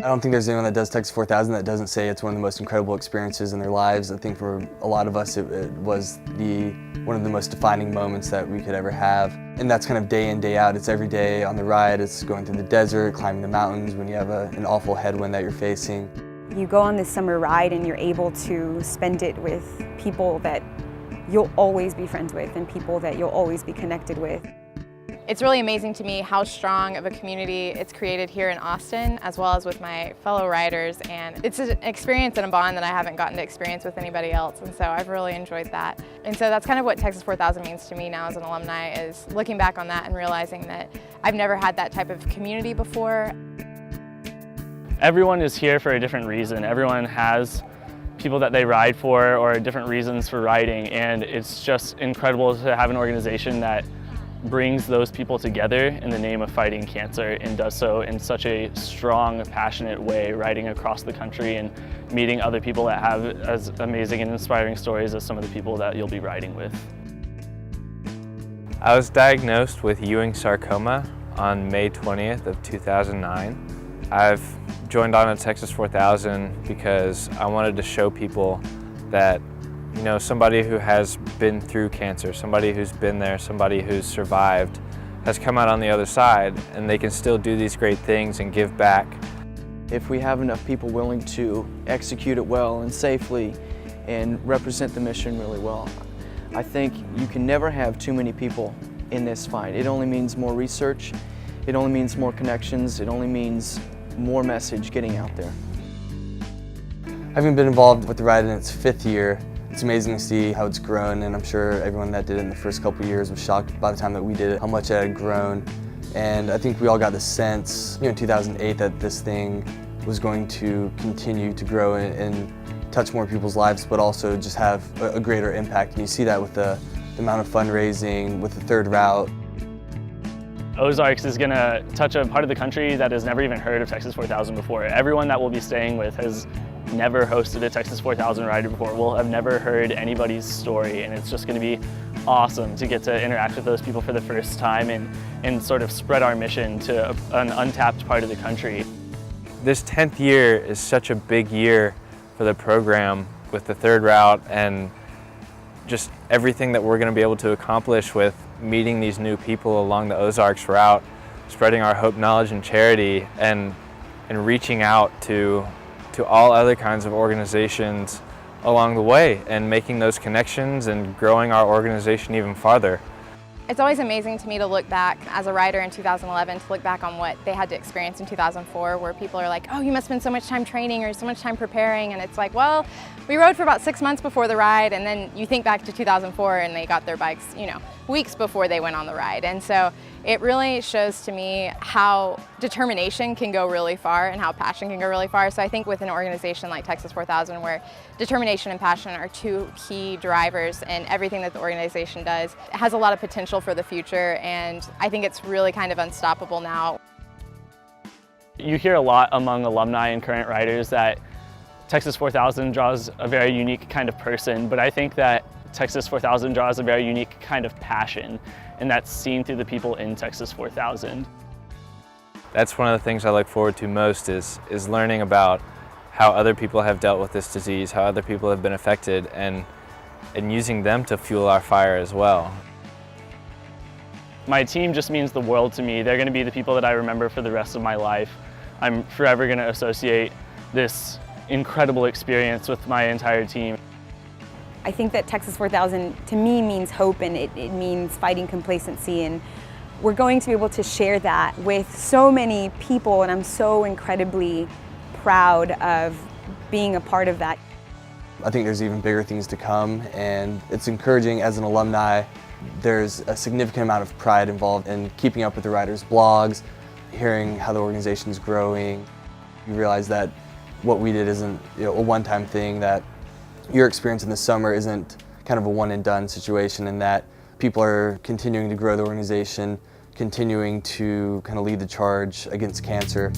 I don't think there's anyone that does Texas 4000 that doesn't say it's one of the most incredible experiences in their lives. I think for a lot of us it was one of the most defining moments that we could ever have. And that's kind of day in, day out. It's every day on the ride. It's going through the desert, climbing the mountains when you have an awful headwind that you're facing. You go on this summer ride and you're able to spend it with people that you'll always be friends with and people that you'll always be connected with. It's really amazing to me how strong of a community it's created here in Austin, as well as with my fellow riders, and it's an experience and a bond that I haven't gotten to experience with anybody else, and so I've really enjoyed that. And so that's kind of what Texas 4000 means to me now as an alumni, is looking back on that and realizing that I've never had that type of community before. Everyone is here for a different reason. Everyone has people that they ride for or different reasons for riding, and it's just incredible to have an organization that brings those people together in the name of fighting cancer, and does so in such a strong, passionate way, riding across the country and meeting other people that have as amazing and inspiring stories as some of the people that you'll be riding with. I was diagnosed with Ewing sarcoma on May 20th of 2009. I've joined on a Texas 4000 because I wanted to show people that, you know, somebody who has been through cancer, somebody who's been there, somebody who's survived, has come out on the other side, and they can still do these great things and give back. If we have enough people willing to execute it well and safely and represent the mission really well, I think you can never have too many people in this fight. It only means more research, it only means more connections, it only means more message getting out there. Having been involved with the ride in its 5th year, it's amazing to see how it's grown, and I'm sure everyone that did it in the first couple of years was shocked by the time that we did it, how much it had grown. And I think we all got the sense, in 2008, that this thing was going to continue to grow and touch more people's lives, but also just have a greater impact. And you see that with the amount of fundraising, with the 3rd route. Ozarks is going to touch a part of the country that has never even heard of Texas 4000 before. Everyone that we'll be staying with has never hosted a Texas 4000 rider before. We'll have never heard anybody's story, and it's just going to be awesome to get to interact with those people for the first time and sort of spread our mission to an untapped part of the country. This 10th year is such a big year for the program with the 3rd route and just everything that we're going to be able to accomplish with meeting these new people along the Ozarks route, spreading our hope, knowledge, and charity, and reaching out to all other kinds of organizations along the way and making those connections and growing our organization even farther. It's always amazing to me to look back as a rider in 2011, to look back on what they had to experience in 2004, where people are like, oh, you must spend so much time training or so much time preparing, and it's like, well, we rode for about 6 months before the ride, and then you think back to 2004 and they got their bikes, weeks before they went on the ride. And so it really shows to me how determination can go really far and how passion can go really far. So I think with an organization like Texas 4000, where determination and passion are 2 key drivers in everything that the organization does, it has a lot of potential for the future, and I think it's really kind of unstoppable now. You hear a lot among alumni and current riders that Texas 4000 draws a very unique kind of person, but I think that Texas 4000 draws a very unique kind of passion, and that's seen through the people in Texas 4000. That's one of the things I look forward to most is learning about how other people have dealt with this disease, how other people have been affected, and using them to fuel our fire as well. My team just means the world to me. They're going to be the people that I remember for the rest of my life. I'm forever going to associate this incredible experience with my entire team. I think that Texas 4000 to me means hope, and it means fighting complacency, and we're going to be able to share that with so many people, and I'm so incredibly proud of being a part of that. I think there's even bigger things to come, and it's encouraging as an alumni. There's a significant amount of pride involved in keeping up with the riders' blogs, hearing how the organization is growing. You realize that what we did isn't a one-time thing, that your experience in the summer isn't kind of a one-and-done situation, and that people are continuing to grow the organization, continuing to kind of lead the charge against cancer.